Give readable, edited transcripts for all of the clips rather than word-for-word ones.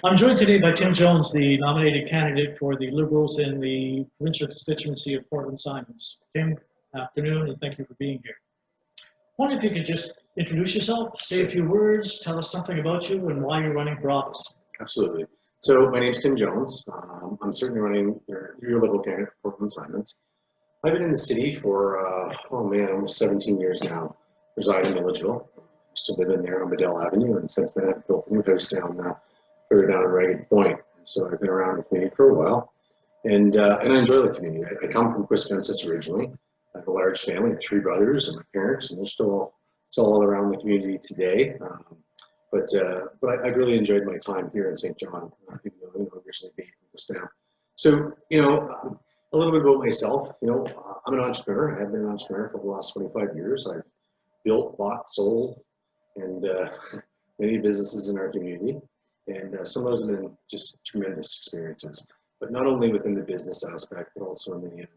I'm joined today by Tim Jones, the nominated candidate for the Liberals in the provincial constituency of Portland-Simonds. Tim, afternoon, and thank you for being here. I wonder if you could just introduce yourself, say a few words, tell us something about you and why you're running for office. Absolutely. So my name's Tim Jones. I'm certainly running your Liberal candidate for Portland-Simonds. I've been in the city for, almost 17 years now, reside in Milledgeville. Used to live in there on Bedell Avenue, and since then I've built a new house further down at Ragged Point. And so I've been around the community for a while, and I enjoy the community. I come from Quispamsis originally. I have a large family, 3 brothers and my parents, and they're still all around the community today. But I really enjoyed my time here in St. John, even though originally being from Quispam. So, a little bit about myself. I'm an entrepreneur. I have been an entrepreneur for the last 25 years. I've built, bought, sold, and many businesses in our community. And some of those have been just tremendous experiences. But not only within the business aspect, but also in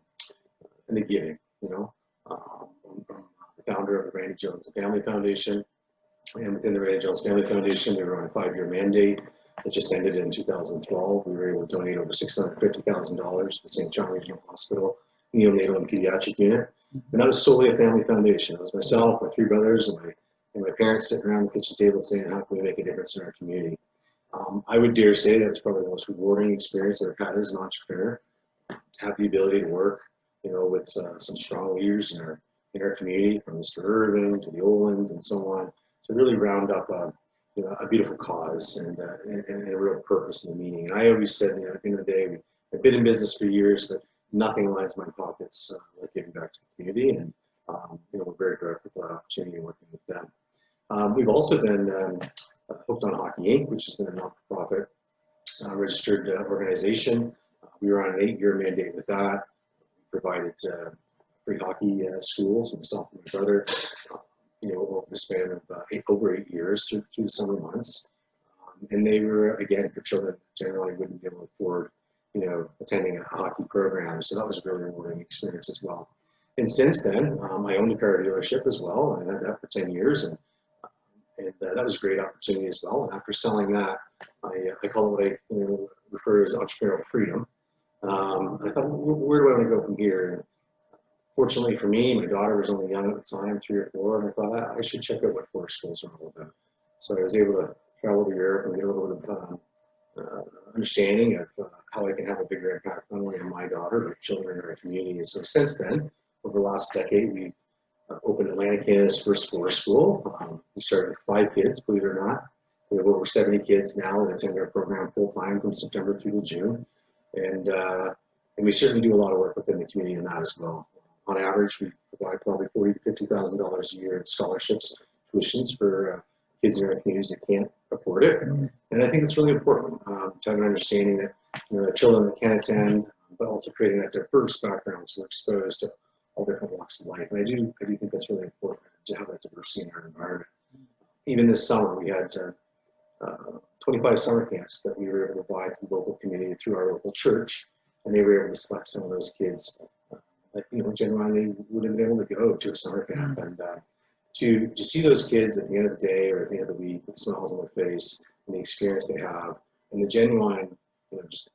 the giving. I'm the founder of the Randy Jones Family Foundation. And within the Randy Jones Family Foundation, we were on a 5-year mandate. It just ended in 2012. We were able to donate over $650,000 to the St. John Regional Hospital neonatal and pediatric unit. And that was solely a family foundation. It was myself, my 3 brothers, and my parents sitting around the kitchen table saying, how can we make a difference in our community? I would dare say that was probably the most rewarding experience that I've had as an entrepreneur. To have the ability to work, with some strong leaders in our community, from Mr. Irvin to the Olins and so on, to really round up a beautiful cause and a real purpose and meaning. And I always said, at the end of the day, I've been in business for years, but nothing lines my pockets like giving back to the community. And we're very grateful for that opportunity working with them. We've also done Hooked on Hockey Inc., which has been a not-for-profit registered organization. We were on an 8-year mandate with that. We provided free hockey schools, myself and my brother, over the span of over 8 years through the summer months. And they were, again, for children generally wouldn't be able to afford, attending a hockey program. So that was a really rewarding experience as well. And since then, I owned a car dealership as well, and I had that for 10 years. And that was a great opportunity as well. And after selling that, I call it what I refer as entrepreneurial freedom. I thought, where do I want to go from here? And fortunately for me, my daughter was only young at the time, 3 or 4, and I thought I should check out what forest schools are all about. So I was able to travel to Europe and get a little bit of understanding of how I can have a bigger impact not only on my daughter, but children in our community. And so since then, over the last decade, we opened Atlantic Canada's first forest school. We started with 5 kids, believe it or not. We have over 70 kids now that attend our program full-time from September through to June. And we certainly do a lot of work within the community in that as well. On average, we provide probably $40,000 to $50,000 a year in scholarships, tuitions for kids in our communities that can't afford it. And I think it's really important to have an understanding that the children that can attend, but also creating that diverse background so we're exposed to all different walks of life. And I do think that's really important to have that diversity in our environment. Even this summer, we had 25 summer camps that we were able to provide to the local community through our local church, and they were able to select some of those kids that genuinely wouldn't have been able to go to a summer camp. And to see those kids at the end of the day or at the end of the week with smiles on their face and the experience they have and the genuine, just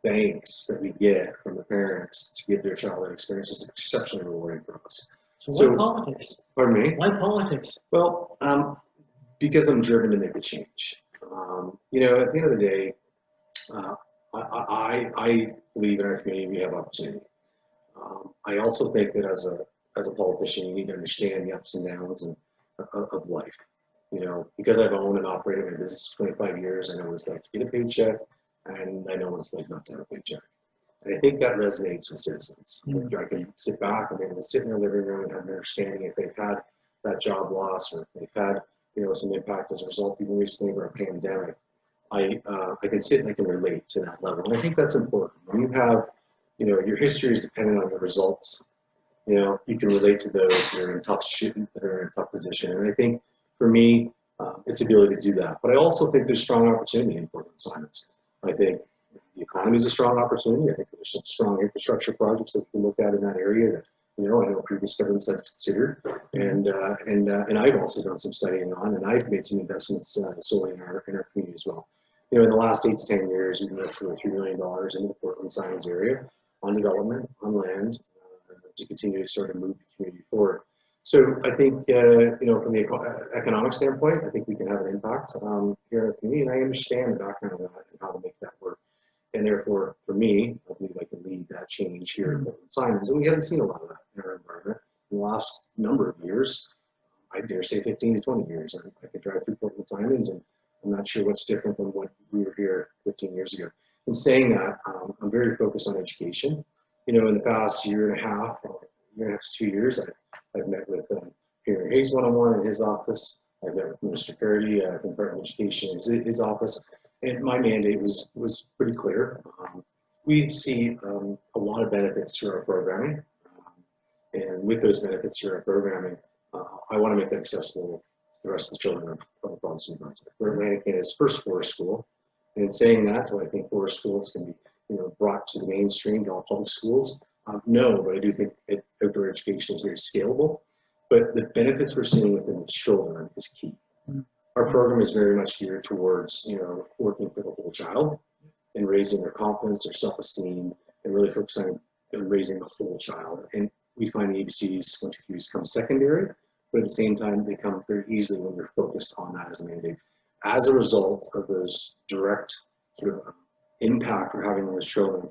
thanks that we get from the parents to give their child that experience is exceptionally rewarding for us. So why politics? Pardon me? Why politics? Well, because I'm driven to make a change. At the end of the day, I believe in our community we have opportunity. I also think that as a politician, you need to understand the ups and downs of life. Because I've owned and operated my business for 25 years, I know what it's like to get a paycheck, and I know what it's like not to have a paycheck. And I think that resonates with citizens. I can sit back and be able to sit in their living room and have an understanding if they've had that job loss or if they've had some impact as a result even recently of a pandemic. I can sit and I can relate to that level. And I think that's important. When you have, your history is dependent on your results. You can relate to those that are in tough shit, that are in a tough position. And I think for me, it's the ability to do that. But I also think there's strong opportunity in Portland-Simonds. I think the economy is a strong opportunity. I think there's some strong infrastructure projects that we can look at in that area that, I know previous governments have considered. And I've also done some studying on, and I've made some investments solely in our community as well. In the last 8 to 10 years, we've invested over $3 million into the Portland-Simonds area on development, on land, to continue to sort of move the community forward. So I think, from the economic standpoint, I think we can have an impact here in the community, and I understand the background of that and how to make that work. And therefore, for me, I believe I can lead that change here in Portland-Simonds, and we haven't seen a lot of that in our environment in the last number of years. I dare say 15 to 20 years. I could drive through Portland-Simonds, and I'm not sure what's different than what we were here 15 years ago. In saying that, I'm very focused on education. In the past year and a half to 2 years, I've met with Peter Hayes one-on-one in his office. I've met with Minister Parody from Department of Education in his office. And my mandate was pretty clear. We see a lot of benefits to our programming. And with those benefits to our programming, I want to make that accessible to the rest of the children of the province of New Brunswick. We're Atlantic Canada's first forest school. And in saying that, do I think forest schools can be brought to the mainstream, to all public schools? No, but I do think outdoor education is very scalable. But the benefits we're seeing within the children is key. Our program is very much geared towards, working for the whole child and raising their confidence, their self-esteem, and really focusing on raising the whole child. And we find the ABCs, 1, 2, 3s come secondary, but at the same time, they come very easily when you're focused on that as a mandate. As a result of those direct sort of impact we're having on those children,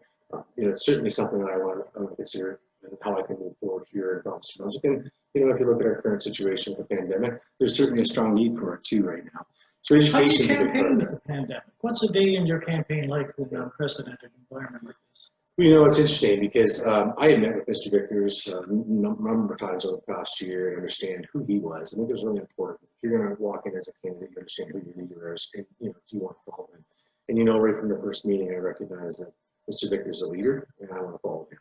it's certainly something that I want to consider and how I can move forward here in province of Brunswick. And if you look at our current situation with the pandemic, there's certainly a strong need for it too right now. So education is a big part campaign of with it. the pandemic? What's a day in your campaign like with an unprecedented environment like this? It's interesting because I had met with Mr. Vickers a number of times over the past year and understand who he was. I think it was really important. If you're going to walk in as a candidate, you understand who your leader is, and do you want to follow him? And right from the first meeting, I recognized that Mr. Vickers is a leader, and I want to follow him.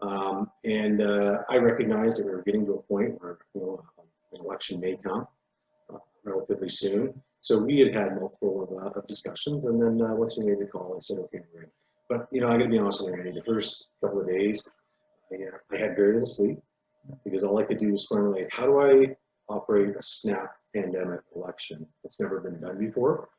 I recognized that we were getting to a point where an election may come relatively soon. So we had multiple of discussions, and then once we made the call, I said, okay, we're in. But I got to be honest with you, Randy, the first couple of days, I had very little sleep because all I could do was formulate, how do I operate a snap pandemic election? It's never been done before.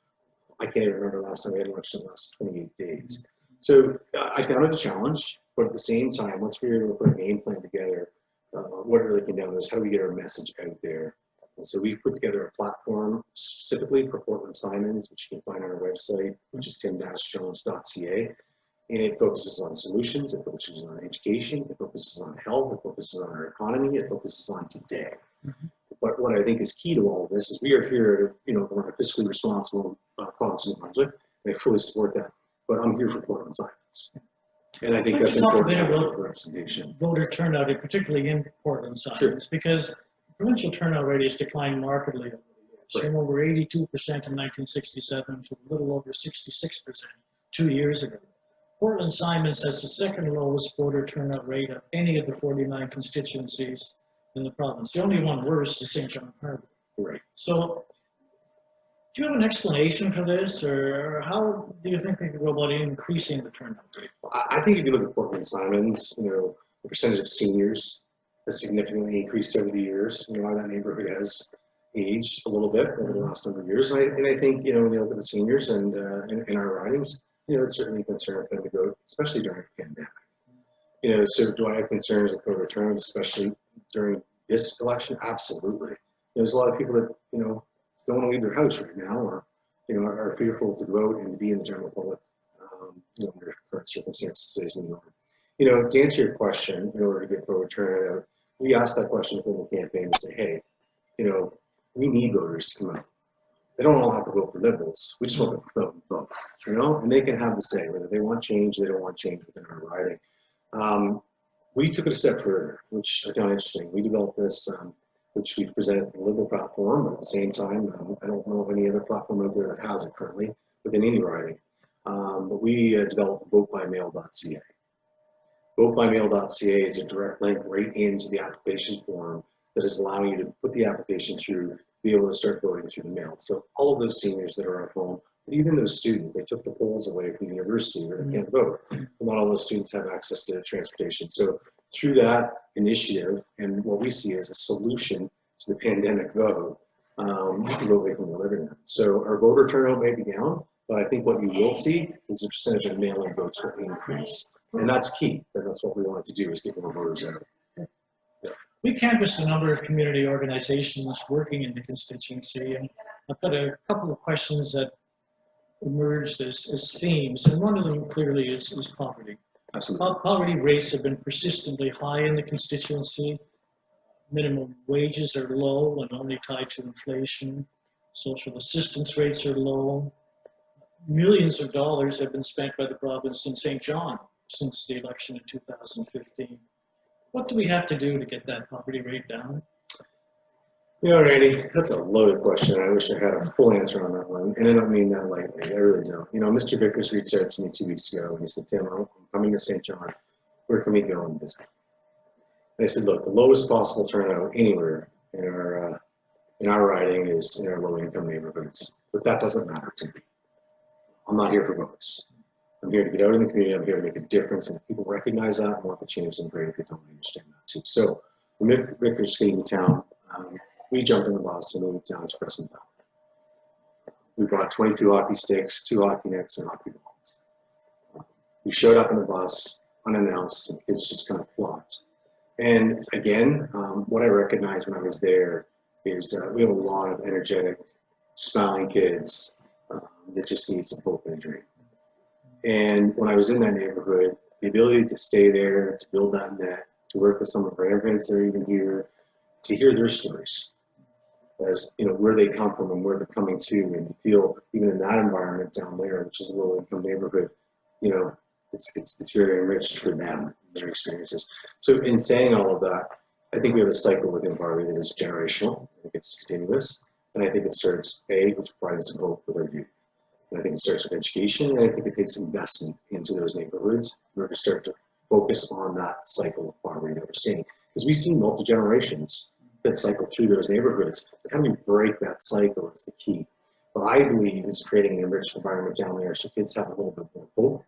I can't even remember the last time we had an election in the last 28 days. So I found it a challenge, but at the same time, once we were able to put a game plan together, what it really came down to is how do we get our message out there? And so we've put together a platform specifically for Portland-Simonds, which you can find on our website, which is tim-jones.ca. And it focuses on solutions, it focuses on education, it focuses on health, it focuses on our economy, it focuses on today. But what I think is key to all of this is we are here to, we're a fiscally responsible province of New Brunswick, and I fully support that. But I'm here for Portland-Simonds. And I think that's important for representation. Voter turnout, particularly in Portland-Simonds, because provincial turnout rate has declined markedly over the years. Right. From over 82% in 1967 to a little over 66% 2 years ago. Portland-Simonds has the second lowest voter turnout rate of any of the 49 constituencies in the province. The only one worse is St. John Harbour. Right. So, do you have an explanation for this, or how do you think we could go about increasing the turnout rate? I think if you look at Portland-Simonds, the percentage of seniors has significantly increased over the years. That neighborhood has aged a little bit over the last number of years. And I think, when you look at the seniors and in our ridings, it's certainly a concern for them to go, especially during the pandemic. So do I have concerns with voter turnout, especially during this election? Absolutely. There's a lot of people that, don't want to leave their house right now, or, are fearful to vote and to be in the general public, under current circumstances today's New York. To answer your question, in order to get voter turnout, we asked that question within the campaign and say, hey, we need voters to come out. They don't all have to vote for Liberals. We just want them to vote and vote, and they can have the say whether they want change, they don't want change within our riding. We took it a step further, which I found interesting. We developed this, which we presented to the Liberal platform, but at the same time, I don't know of any other platform out there that has it currently within any riding. But we developed voteby-mail.ca. Voteby-mail.ca is a direct link right into the application form that is allowing you to put the application through, be able to start voting through the mail. So all of those seniors that are at home, but even those students, they took the polls away from the university where they can't vote. Not all those students have access to transportation. So through that initiative, and what we see as a solution to the pandemic vote, you can vote away from your living room. So our voter turnout may be down, But I think what you will see is the percentage of mail-in votes will increase. And that's key. And that's what we want to do, is get more voters out. We canvassed a number of community organizations working in the constituency, and I've got a couple of questions that emerged as themes, and one of them clearly is poverty. Absolutely. Poverty rates have been persistently high in the constituency. Minimum wages are low and only tied to inflation. Social assistance rates are low. Millions of dollars have been spent by the province in St. John since the election in 2015. What do we have to do to get that poverty rate down? You know, Randy, that's a loaded question. I wish I had a full answer on that one. And I don't mean that lightly. I really don't. You know, Mr. Vickers reached out to me 2 weeks ago and he said, Tim, I'm coming to St. John. Where can we go and visit? And I said, look, the lowest possible turnout anywhere in our riding is in our low-income neighborhoods. But that doesn't matter to me. I'm not here for votes. I'm here to get out in the community. I'm here to make a difference. And if people recognize that and want to change, then great. If they don't understand that too. So when Vickers came to town, we jumped in the bus and moved down to Crescent Valley. We brought 22 hockey sticks, 2 hockey nets, and hockey balls. We showed up in the bus unannounced, and kids just kind of flocked. And again, what I recognized when I was there is we have a lot of energetic, smiling kids that just need some hope and a dream. And when I was in that neighborhood, the ability to stay there, to build that net, to work with some of our immigrants that are even here, to hear their stories, as you know, where they come from and where they're coming to, and you feel even in that environment down there, which is a low-income neighborhood, you know, it's very enriched for them, their experiences. So in saying all of that, I think we have a cycle within poverty that is generational. I think it's continuous, and I think it starts with providing some hope for their youth. And I think it starts with education, and I think it takes investment into those neighborhoods in order to start to focus on that cycle of poverty that we're seeing. Because we see multi-generations that cycle through those neighborhoods. But how do we break that cycle is the key. What I believe is creating an enriched environment down there so kids have a little bit more hope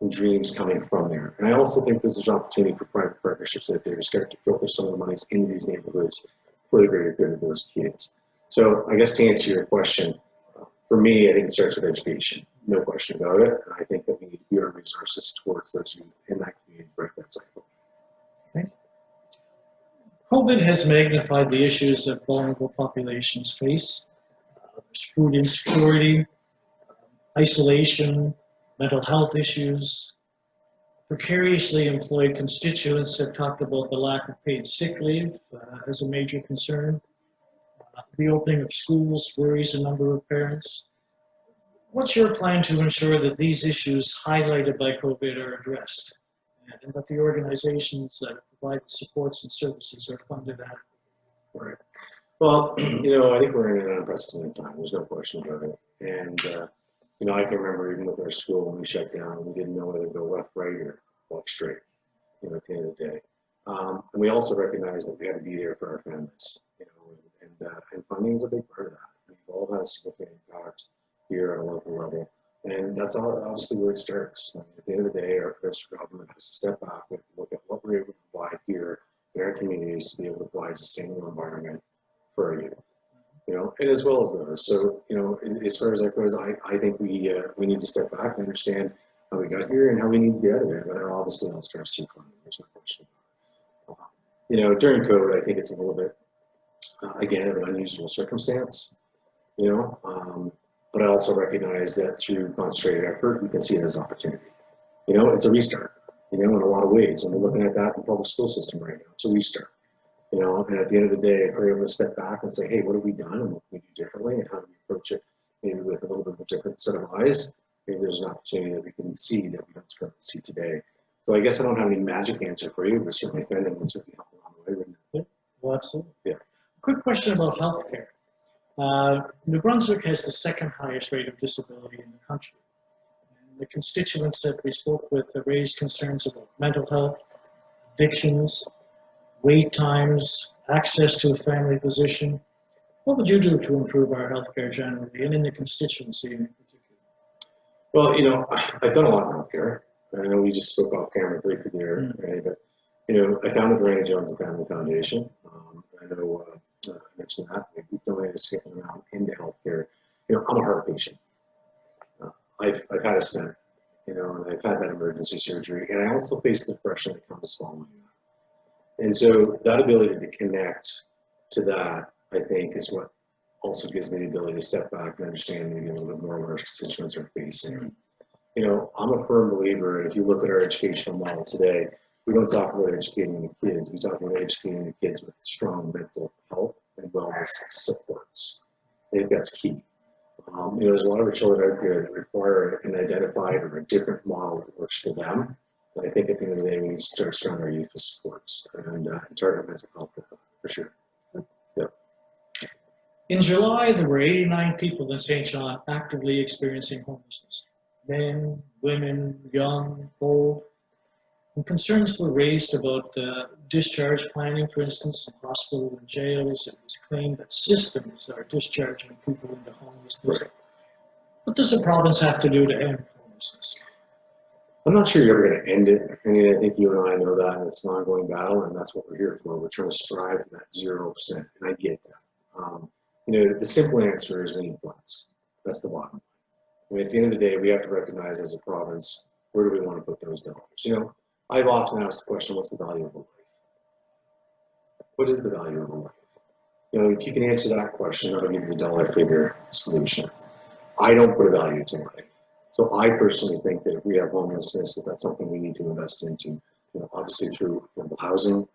and dreams coming from there. And I also think there's an opportunity for private partnerships out there to start to filter some of the monies into these neighborhoods for the greater good of those kids. So I guess to answer your question, for me, I think it starts with education, no question about it. And I think that we need to gear our resources towards those youth in that community to break that cycle. Okay. COVID has magnified the issues that vulnerable populations face. There's food insecurity, isolation, mental health issues. Precariously employed constituents have talked about the lack of paid sick leave as a major concern. The opening of schools worries a number of parents. What's your plan to ensure that these issues highlighted by COVID are addressed, and that the organizations that provide supports and services are funded adequately? Right. Well, you know, I think we're in an unprecedented time. There's no question about it. And, you know, I can remember even with our school when we shut down, we didn't know whether to go left, right, or walk straight, you know, at the end of the day. And we also recognized that we had to be there for our families, you know, and funding is a big part of that. We've all had a significant impact here at a local level. And that's obviously where it starts. I mean, at the end of the day, our federal government has to step back and look at what we're able to provide here in our communities to be able to provide a sustainable environment for our youth, you know, and as well as those. So, you know, as far as that goes, I think we need to step back and understand how we got here and how we need to get out of there. But it obviously all starts through funding. There's no question about it. You know, during COVID, I think it's a little bit, again, of an unusual circumstance, you know, but I also recognize that through concentrated effort, we can see it as opportunity. You know, it's a restart, you know, in a lot of ways. And we're looking at that in the public school system right now. It's a restart, you know, and at the end of the day, if we're able to step back and say, hey, what have we done and what can we do differently and how do we approach it maybe with a little bit of a different set of eyes, maybe there's an opportunity that we can see that we don't currently see today. So I guess I don't have any magic answer for you, but certainly if anything would certainly help along the way, wouldn't it? Yeah, well, absolutely. Yeah. Quick question about healthcare. New Brunswick has the second highest rate of disability in the country. And the constituents that we spoke with have raised concerns about mental health, addictions, wait times, access to a family physician. What would you do to improve our healthcare generally and in the constituency in particular? Well, you know, I've done a lot in healthcare. I know we just spoke off camera briefly there, right? But, you know, I founded the Randy Jones Family Foundation. I know I mentioned that. We've donated a significant amount into healthcare. You know, I'm a heart patient. I've had a stent, you know, and I've had that emergency surgery, and I also face the depression that comes following that. And so that ability to connect to that, I think, is what also gives me the ability to step back and understand maybe a little bit more what our constituents are facing. You know, I'm a firm believer, if you look at our educational model today, we don't talk about educating the kids, we talk about educating the kids with strong mental health and wellness supports. I think that's key. You know, there's a lot of our children out there that require an identified or a different model that works for them. But I think at the end of the day, we need to start surrounding our youth with supports and target mental health for sure. Yeah. In July, there were 89 people in St. John actively experiencing homelessness. Men, women, young, old. And concerns were raised about discharge planning, for instance, in hospitals and jails. It was claimed that systems are discharging people into homelessness. Right. What does the province have to do to end homelessness? I'm not sure you're ever going to end it. I mean, I think you and I know that, and it's an ongoing battle, and that's what we're here for. We're trying to strive for that 0%, and I get that. You know, the simple answer is we need funds. That's the bottom line. I mean, at the end of the day, we have to recognize as a province, where do we want to put those dollars? You know, I've often asked the question, what's the value of a life? What is the value of a life? You know, if you can answer that question, that'll give you the dollar figure solution. I don't put a value to life. So I personally think that if we have homelessness, that's something we need to invest into, you know, obviously through affordable housing,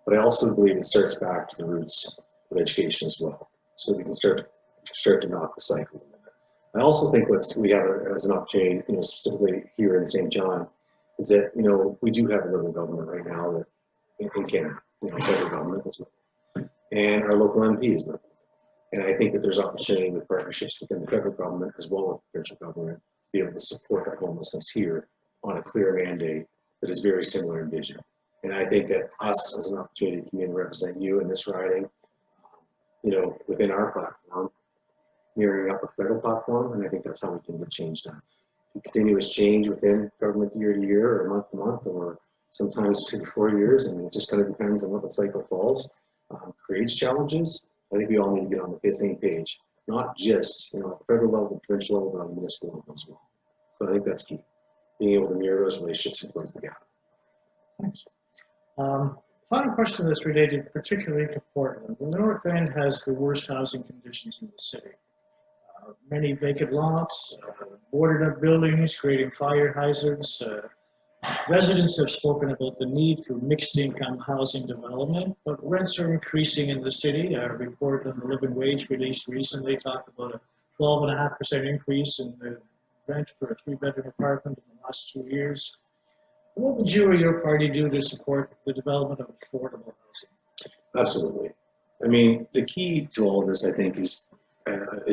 but I also believe it starts back to the roots of education as well, so we can start to knock the cycle. I also think what we have as an opportunity, you know, specifically here in St. John, is that, you know, we do have a Liberal government right now that in Canada, you know, federal government is Liberal, and our local MP is Liberal. And I think that there's opportunity with partnerships within the federal government as well as the provincial government to be able to support that homelessness here on a clear mandate that is very similar in vision. And I think that us as an opportunity to come in and represent you in this riding, you know, within our platform, mirroring up a federal platform, and I think that's how we can get change done. Continuous change within government year to year or month to month or sometimes 2 to 4 years, and it just kind of depends on what the cycle falls, creates challenges. I think we all need to get on the same page, not just, you know, at the federal level, provincial level, but on the municipal level as well. So I think that's key, being able to mirror those relationships and close the gap. Thanks. Final question that's related particularly to Portland. The North End has the worst housing conditions in the city. Many vacant lots, boarded up buildings, creating fire hazards. Residents have spoken about the need for mixed income housing development, but rents are increasing in the city. A report on the living wage released recently talked about a 12.5% increase in the rent for a 3-bedroom apartment in the last 2 years. What would you or your party do to support the development of affordable housing? Absolutely. I mean, the key to all of this, I think, is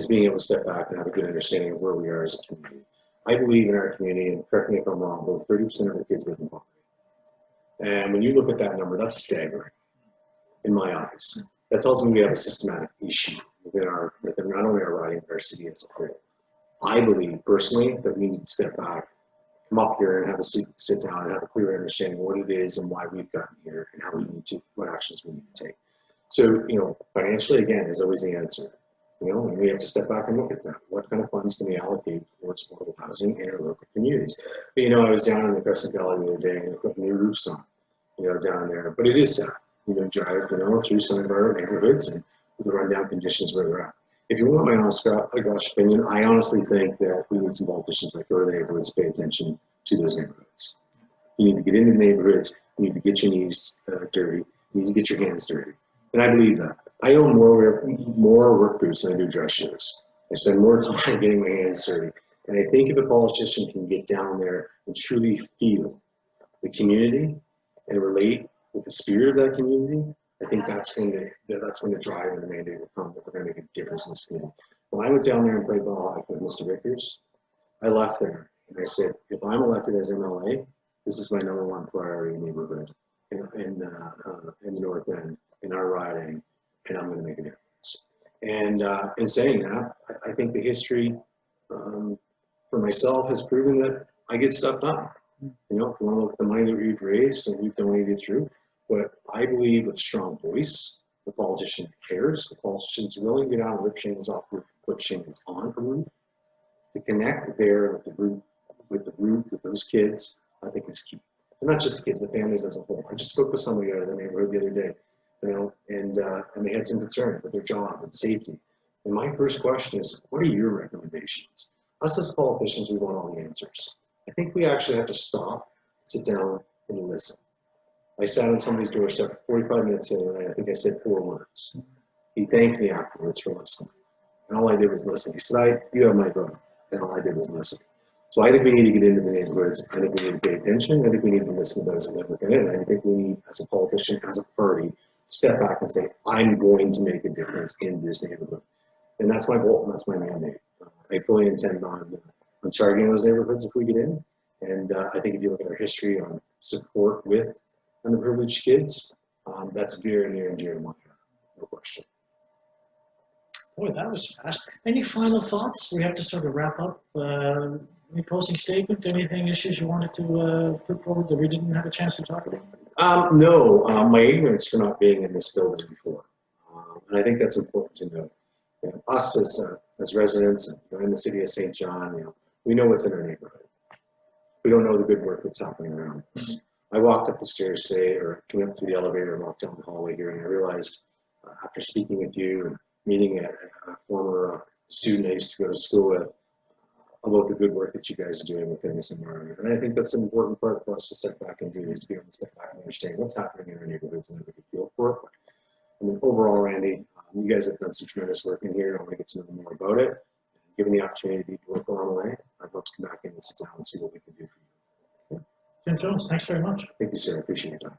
being able to step back and have a good understanding of where we are as a community. I believe in our community, and correct me if I'm wrong, about 30% of our kids live in poverty. And when you look at that number, that's staggering in my eyes. That tells me we have a systematic issue within not only our riding, but our city as a whole. I believe personally that we need to step back, come up here and have a sit down and have a clear understanding of what it is and why we've gotten here and how we need to, what actions we need to take. So, you know, financially, again, is always the answer. You know, and we have to step back and look at that. What kind of funds can we allocate towards affordable housing in our local communities? But, you know, I was down in the Crescent Valley the other day and they put new roofs on, you know, down there. But it is sad, you know, drive, you know, through some of our neighborhoods and the rundown conditions where they're at. If you want my honest gosh opinion, I honestly think that we need some politicians that go to the neighborhoods, pay attention to those neighborhoods. You need to get into the neighborhoods, you need to get your knees dirty, you need to get your hands dirty. And I believe that. I own more work boots than I do dress shoes. I spend more time getting my hands dirty. And I think if a politician can get down there and truly feel the community and relate with the spirit of that community, I think that's when the drive and the mandate will come, that we're going to make a difference in this community. When I went down there and played ball hockey with Mr. Vickers, I left there and I said, if I'm elected as MLA, this is my #1 priority neighborhood in the North End, in our riding, and I'm going to make a difference. And in saying that, I think the history for myself has proven that I get stuff done. You know, if you want to look at the money that we've raised and we've donated through, but I believe with a strong voice, the politician cares, the politician's willing to get out and rip shingles off roof, put shingles on a roof, To connect there with those kids, I think is key. And not just the kids, the families as a whole. I just spoke with somebody out of the neighborhood the other day, and they had some concern with their job and safety. And my first question is, what are your recommendations? Us as politicians, we want all the answers. I think we actually have to stop, sit down, and listen. I sat on somebody's doorstep for 45 minutes the other night. I think I said 4 words. He thanked me afterwards for listening. And all I did was listen. He said, you have my vote. And all I did was listen. So I think we need to get into the neighborhoods. I think we need to pay attention. I think we need to listen to those that live within it. And I think we need, as a politician, as a party, step back and say, I'm going to make a difference in this neighborhood. And that's my goal, and that's my mandate. I fully intend on targeting those neighborhoods if we get in. And I think if you look at our history on support with underprivileged kids, that's very near and dear to my heart, no question. Boy, that was fast. Any final thoughts? We have to sort of wrap up. Any closing statement? Anything, issues you wanted to put forward that we didn't have a chance to talk about? No, my ignorance for not being in this building before. And I think that's important to know. Us as residents in the city of St. John, we know what's in our neighborhood. We don't know the good work that's happening around us. I walked up the stairs today, or came up through the elevator and walked down the hallway here, and I realized after speaking with you and meeting a former student I used to go to school with about the good work that you guys are doing within this environment. And I think that's an important part for us to step back and do, is to be able to step back and understand what's happening in our neighborhoods and have a good feel for it. I mean, overall, Randy, you guys have done some tremendous work in here. I want to get to know more about it. Given the opportunity to be local on the way, I'd love to come back in and sit down and see what we can do for you. Tim Jones, thanks very much. Thank you, sir. I appreciate your time.